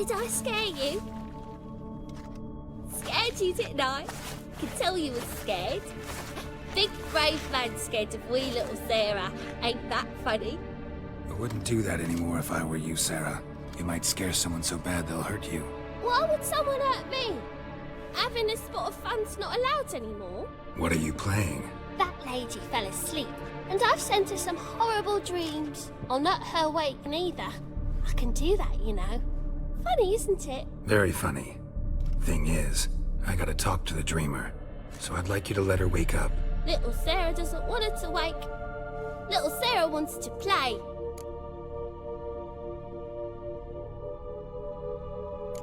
Did I scare you? Scared you, didn't I? Could tell you were scared. Big brave man scared of wee little Sarah. Ain't that funny? I wouldn't do that anymore if I were you, Sarah. You might scare someone so bad they'll hurt you. Why would someone hurt me? Having a spot of fun's not allowed anymore. What are you playing? That lady fell asleep, and I've sent her some horrible dreams. I'll not her wake neither. I can do that, you know. Funny, isn't it? Very funny. Thing is, I gotta talk to the dreamer, so I'd like you to let her wake up. Little Sarah doesn't want her to wake. Little Sarah wants to play.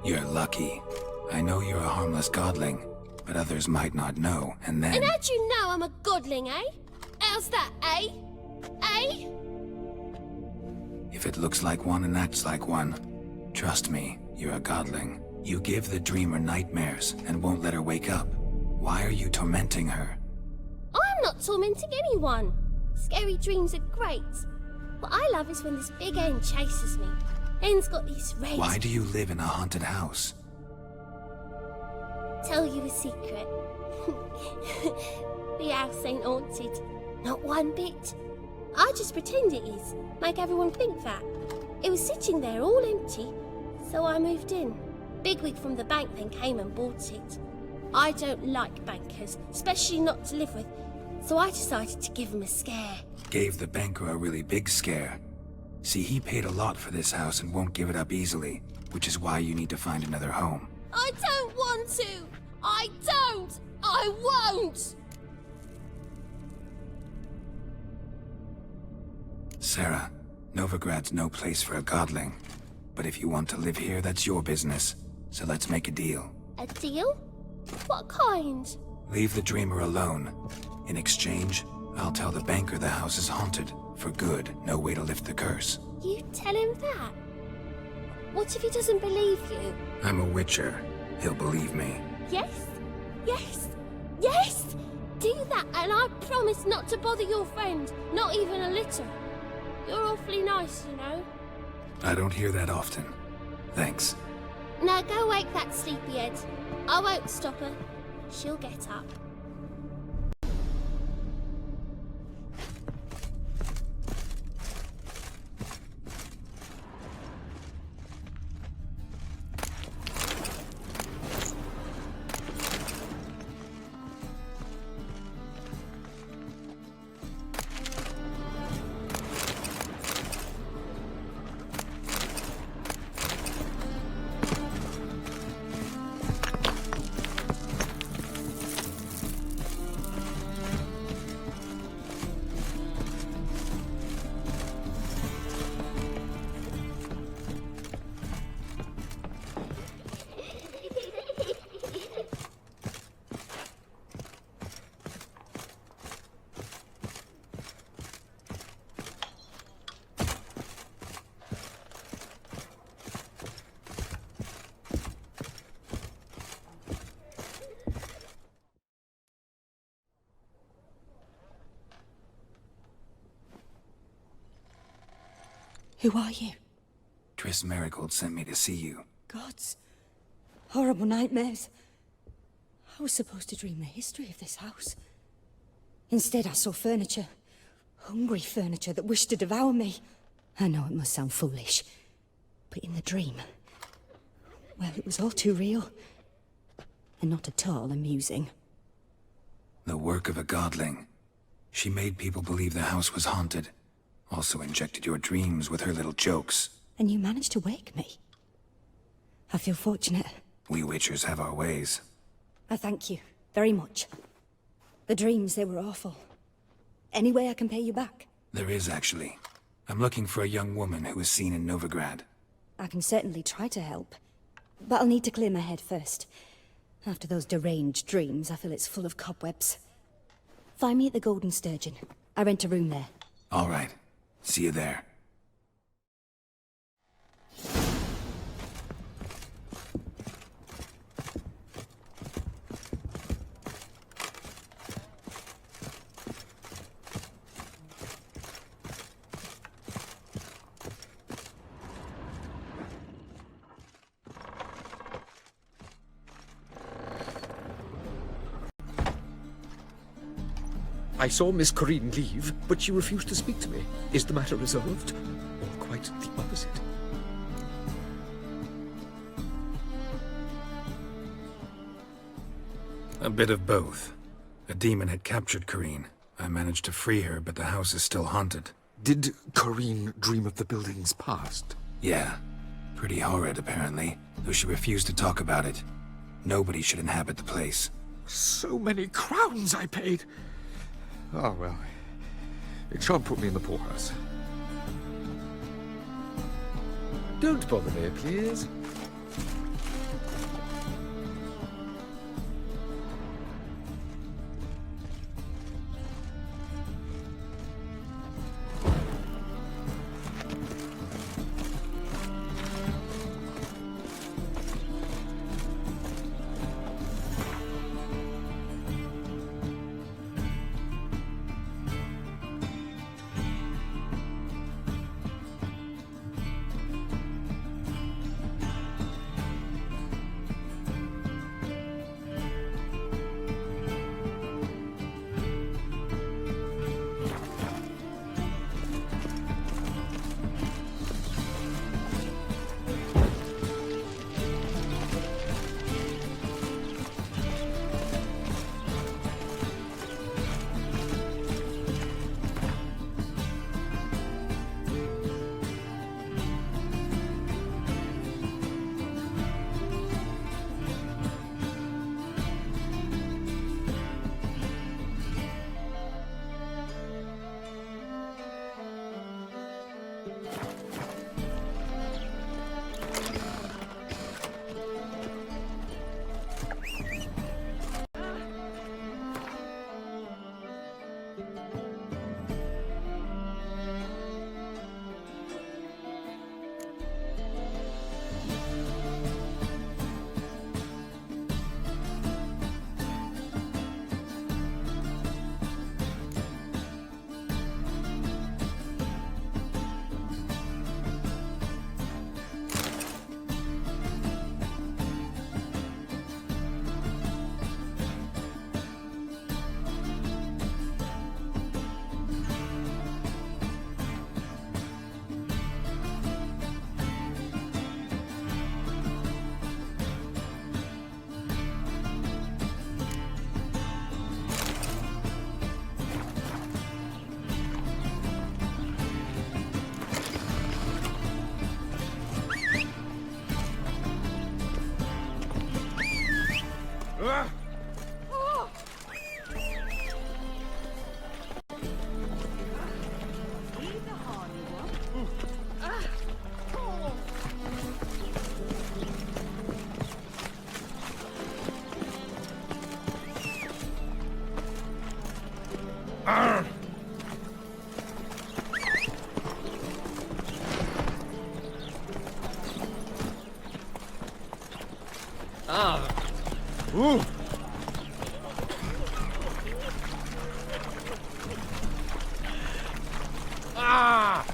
You're lucky. I know you're a harmless godling, but others might not know, and then... And how'd you know I'm a godling, eh? How's that, eh? Eh? If it looks like one and acts like one, trust me, you're a godling. You give the dreamer nightmares and won't let her wake up. Why are you tormenting her? I'm not tormenting anyone. Scary dreams are great. What I love is when this big hen chases me. Hen's got these red... Why do you live in a haunted house? Tell you a secret. The house ain't haunted. Not one bit. I just pretend it is. Make everyone think that. It was sitting there all empty, so I moved in. Bigwig from the bank then came and bought it. I don't like bankers, especially not to live with, so I decided to give him a scare. Gave the banker a really big scare. See, he paid a lot for this house and won't give it up easily, which is why you need to find another home. I don't want to! I don't! I won't! Sarah, Novigrad's no place for a godling. But if you want to live here, that's your business. So let's make a deal. A deal? What kind? Leave the dreamer alone. In exchange, I'll tell the banker the house is haunted. For good, no way to lift the curse. You tell him that? What if he doesn't believe you? I'm a witcher. He'll believe me. Yes? Yes? Yes! Do that and I promise not to bother your friend. Not even a little. You're awfully nice, you know. I don't hear that often. Thanks. Now go wake that sleepyhead. I won't stop her. She'll get up. Who are you? Triss Merigold sent me to see you. Gods. Horrible nightmares. I was supposed to dream the history of this house. Instead, I saw furniture. Hungry furniture that wished to devour me. I know it must sound foolish, but in the dream, well, it was all too real. And not at all amusing. The work of a godling. She made people believe the house was haunted. Also injected your dreams with her little jokes. And you managed to wake me. I feel fortunate. We witchers have our ways. I thank you very much. The dreams, they were awful. Any way I can pay you back? There is, actually. I'm looking for a young woman who was seen in Novigrad. I can certainly try to help. But I'll need to clear my head first. After those deranged dreams, I feel it's full of cobwebs. Find me at the Golden Sturgeon. I rent a room there. All right. See you there. I saw Miss Corinne leave, but she refused to speak to me. Is the matter resolved? Or quite the opposite? A bit of both. A demon had captured Corinne. I managed to free her, but the house is still haunted. Did Corinne dream of the building's past? Yeah. Pretty horrid, apparently, though she refused to talk about it. Nobody should inhabit the place. So many crowns I paid! Oh, well. It shan't put me in the poorhouse. Don't bother me, please. Ooh. Ah!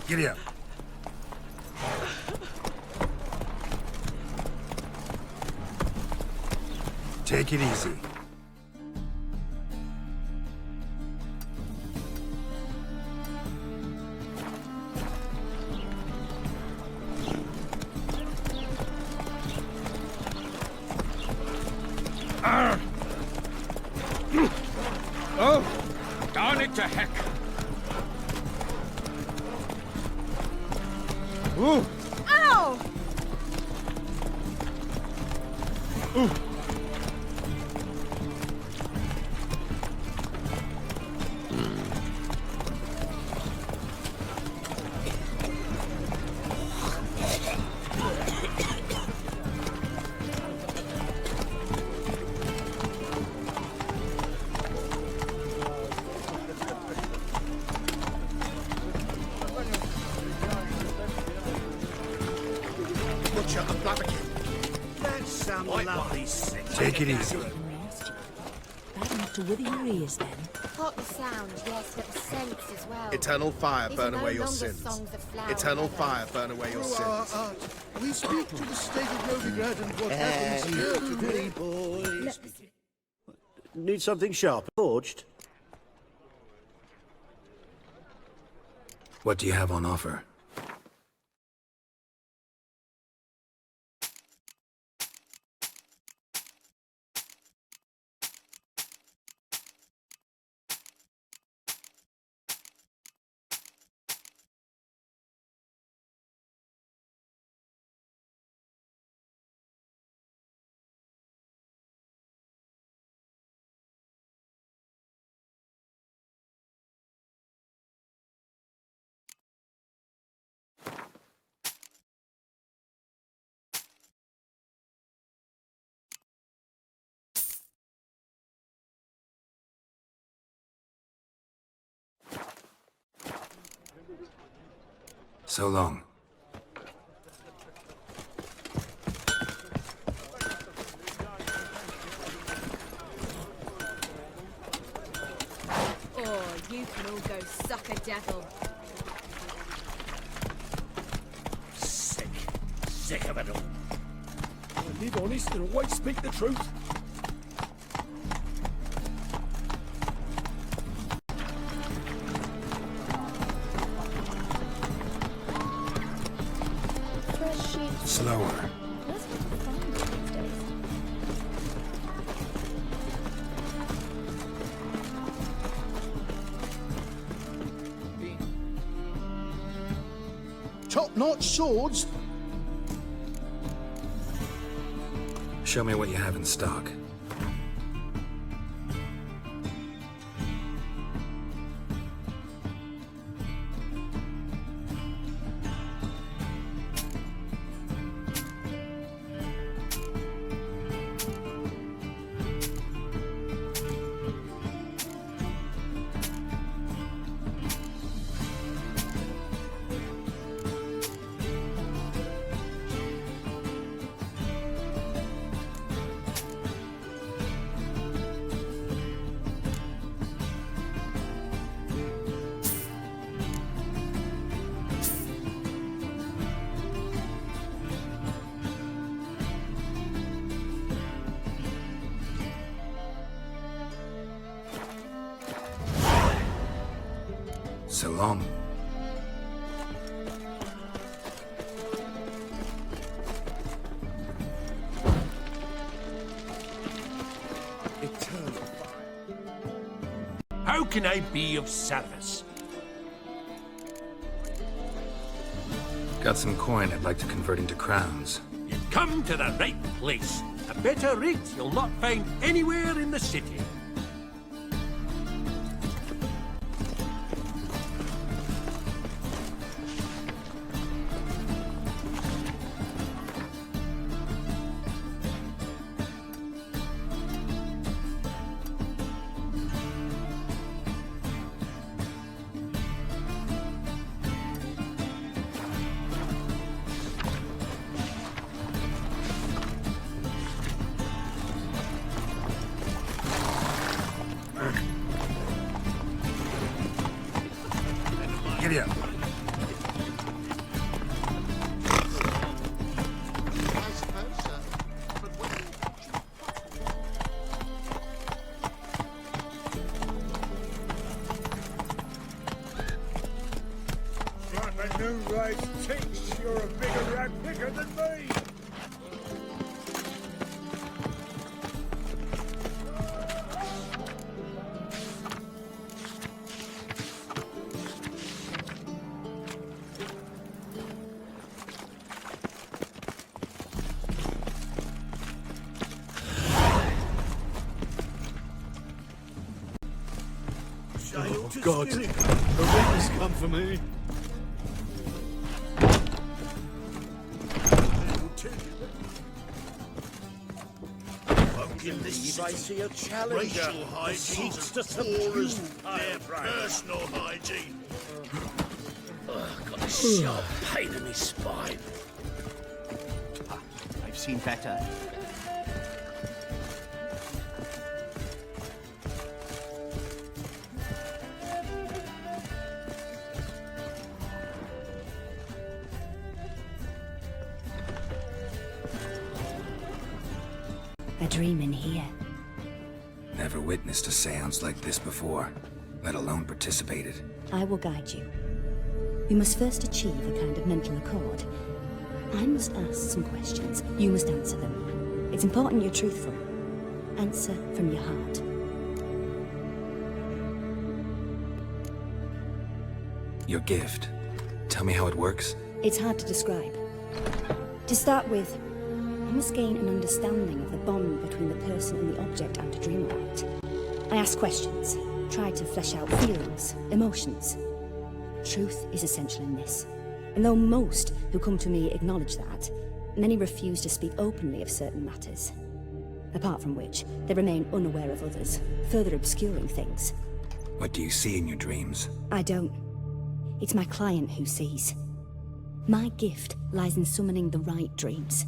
Giddy up. Take it easy. Ooh! Ow! Butcher a Blaviken. That's some lovely sick. Take it easy. Bad enough to wither your ears, then. Not the sound, yes, but the sense as well. Eternal fire, These burn are no away your longer sins. songs of flower Eternal weather. fire, burn away your sins. We speak to the state of Novigrad and what happens here today. Boys. Need something sharp forged? What do you have on offer? So long. Oh, you can all go suck a devil. Sick. Sick of it all. I live honest and always speak the truth. Fresh sheep. Slower. That's what the farm these days. Top-notch swords. Show me what you have in stock. So long. Eternal fire. How can I be of service? Got some coin I'd like to convert into crowns. You've come to the right place. A better rate you'll not find anywhere in the city. God. The Reapers come for me. Believe I see a challenger Racial that seeks hygiene to subdue their Ironbriar. personal hygiene. Got a sharp pain in my spine. I've seen better. A dream in here. Never witnessed a seance like this before, let alone participated. I will guide you. We must first achieve a kind of mental accord. I must ask some questions. You must answer them. It's important you're truthful. Answer from your heart. Your gift. Tell me how it works. It's hard to describe. To start with, I must gain an understanding of the bond between the person and the object I'm to dream about. I ask questions, try to flesh out feelings, emotions. Truth is essential in this. And though most who come to me acknowledge that, many refuse to speak openly of certain matters. Apart from which, they remain unaware of others, further obscuring things. What do you see in your dreams? I don't. It's my client who sees. My gift lies in summoning the right dreams.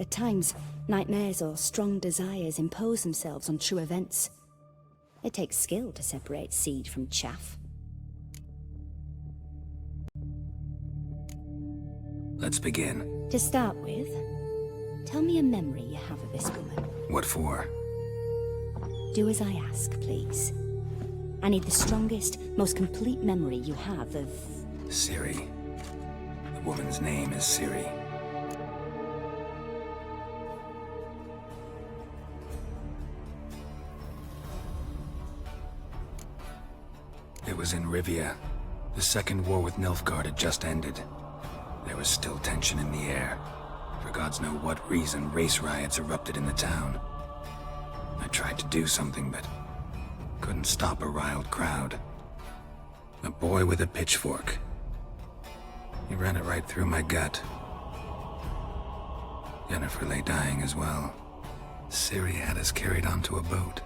At times, nightmares or strong desires impose themselves on true events. It takes skill to separate seed from chaff. Let's begin. To start with, tell me a memory you have of this woman. What for? Do as I ask, please. I need the strongest, most complete memory you have of... Ciri. The woman's name is Ciri. It was in Rivia. The Second War with Nilfgaard had just ended. There was still tension in the air. For gods know what reason, race riots erupted in the town. I tried to do something, but couldn't stop a riled crowd. A boy with a pitchfork. He ran it right through my gut. Yennefer lay dying as well. Ciri had us carried onto a boat.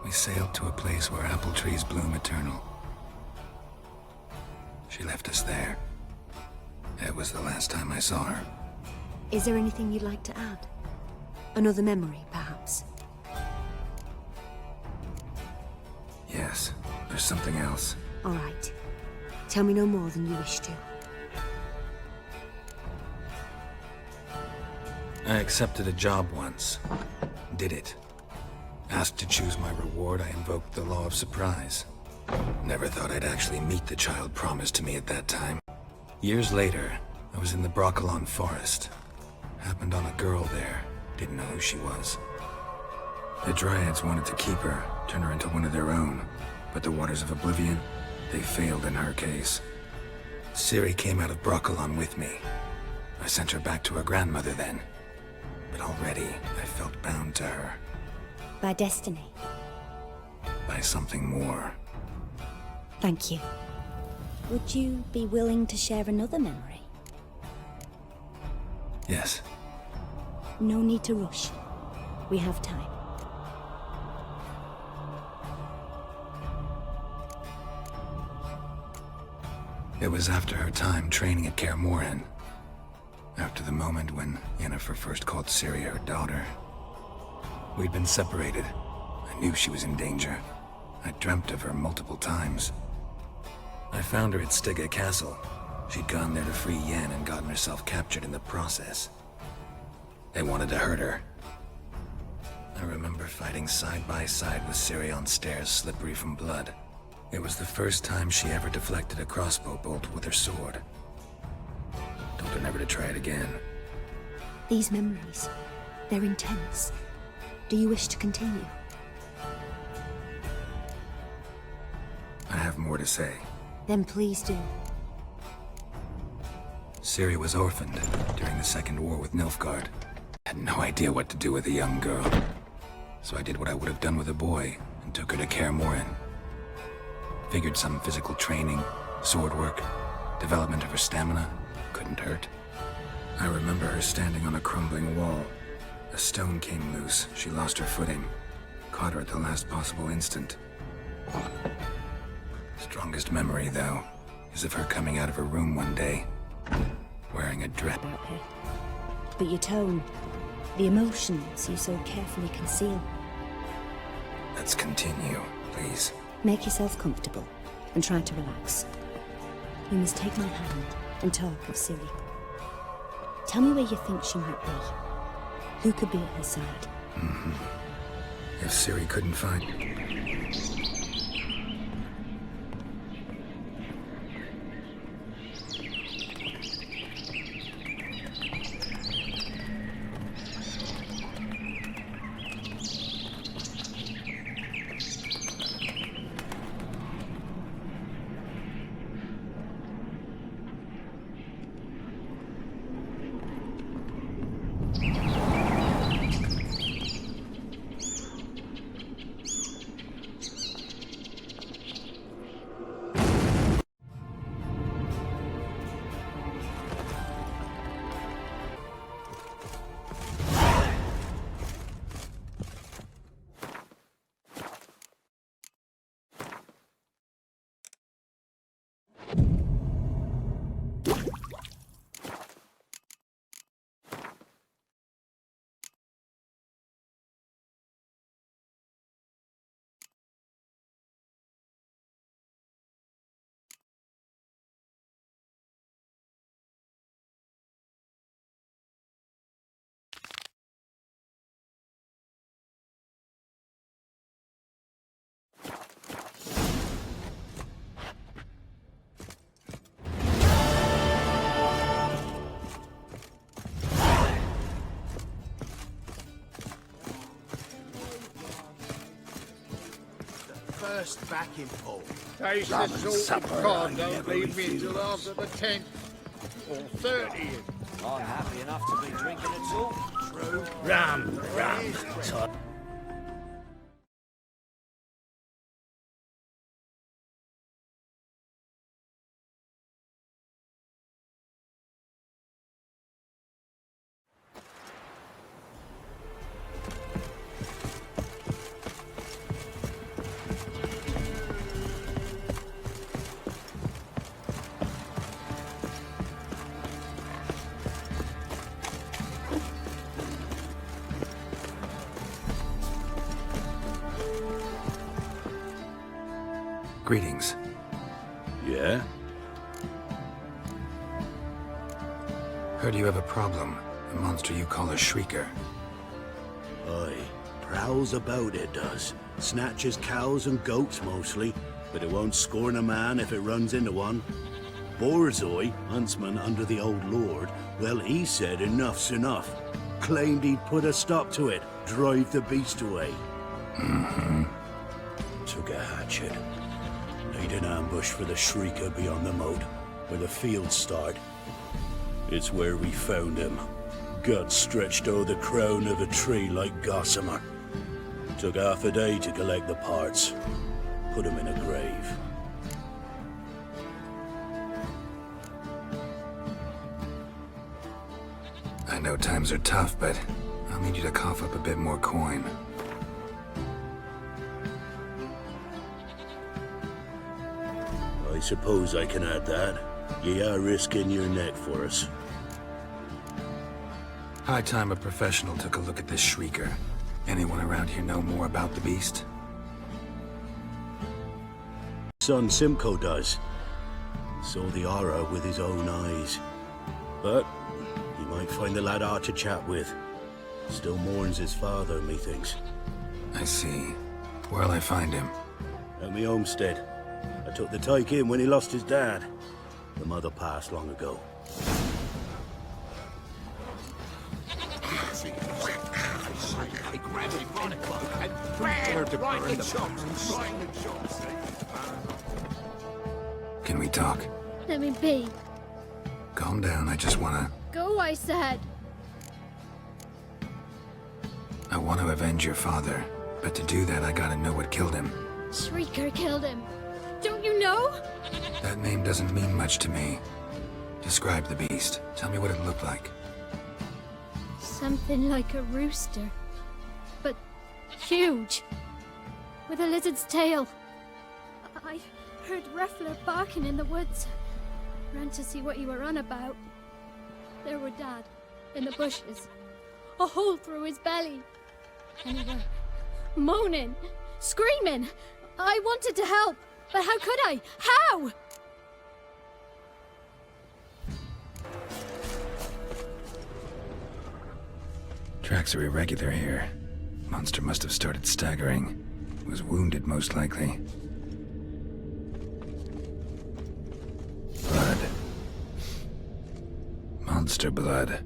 We sailed to a place where apple trees bloom eternal. She left us there. It was the last time I saw her. Is there anything you'd like to add? Another memory, perhaps? Yes, there's something else. All right. Tell me no more than you wish to. I accepted a job once. Did it. Asked to choose my reward, I invoked the law of surprise. Never thought I'd actually meet the child promised to me at that time. Years later, I was in the Brokilon forest. Happened on a girl there. Didn't know who she was. The Dryads wanted to keep her, turn her into one of their own. But the Waters of Oblivion, they failed in her case. Ciri came out of Brokilon with me. I sent her back to her grandmother then. But already, I felt bound to her. By destiny. By something more. Thank you. Would you be willing to share another memory? Yes. No need to rush. We have time. It was after her time training at Kaer Morhen. After the moment when Yennefer first called Ciri her daughter. We'd been separated. I knew she was in danger. I dreamt of her multiple times. I found her at Stygga Castle. She'd gone there to free Yen and gotten herself captured in the process. They wanted to hurt her. I remember fighting side by side with Ciri on stairs slippery from blood. It was the first time she ever deflected a crossbow bolt with her sword. Told her never to try it again. These memories, they're intense. Do you wish to continue? I have more to say. Then please do. Ciri was orphaned during the Second War with Nilfgaard. Had no idea what to do with a young girl. So I did what I would have done with a boy and took her to Kaer Morhen. Figured some physical training, sword work, development of her stamina couldn't hurt. I remember her standing on a crumbling wall. A stone came loose. She lost her footing. Caught her at the last possible instant. Strongest memory, though, is of her coming out of her room one day, wearing a dress. About her. But your tone, the emotions you so carefully conceal. Let's continue, please. Make yourself comfortable and try to relax. You must take my hand and talk of Ciri. Tell me where you think she might be. Who could be at her side? If Ciri couldn't find... First backing pole. Taste the salted cod, don't leave me till after the 10th or 30th. I'm happy enough to be drinking it all. True. Rum. Greetings. Yeah? Heard you have a problem. A monster you call a Shrieker. Aye. Prowls about, it does. Snatches cows and goats mostly, but it won't scorn a man if it runs into one. Borzoi, huntsman under the old lord, well, he said enough's enough. Claimed he'd put a stop to it, drive the beast away. Took a hatchet. Laid an ambush for the Shrieker beyond the moat, where the fields start. It's where we found him. Guts stretched o'er the crown of a tree like gossamer. Took half a day to collect the parts. Put him in a grave. I know times are tough, but I'll need you to cough up a bit more coin. I suppose I can add that. Ye are risking your neck for us. High time a professional took a look at this Shrieker. Anyone around here know more about the beast? Son Simcoe does. Saw the aura with his own eyes. But you might find the lad hard to chat with. Still mourns his father, methinks. I see. Where'll I find him? At me homestead. I took the tyke in when he lost his dad. The mother passed long ago. I grabbed him by the cloak and bam! Right in the chops. Right in the chops. Can we talk? Let me be. Calm down, I just wanna... Go, I said. I want to avenge your father. But to do that, I gotta know what killed him. Shrieker killed him. Don't you know? That name doesn't mean much to me. Describe the beast. Tell me what it looked like. Something like a rooster. But huge. With a lizard's tail. I heard Ruffler barking in the woods. Ran to see what you were on about. There were Dad, in the bushes. A hole through his belly. And he were moaning, screaming. I wanted to help, but how could I? How? Tracks are irregular here. Monster must have started staggering. Was wounded, most likely. Blood. Monster blood.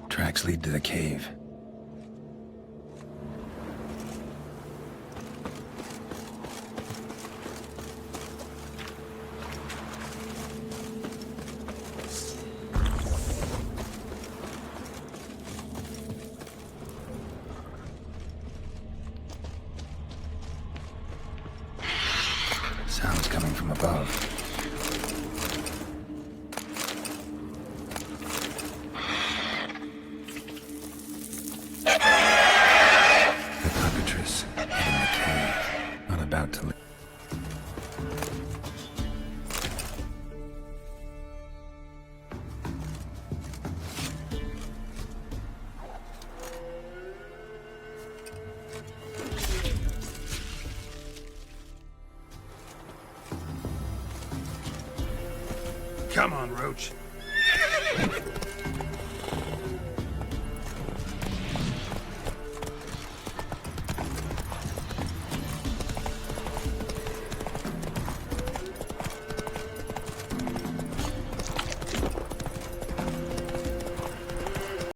Tracks lead to the cave. Sounds coming from above. About to leave. Come on, Roach.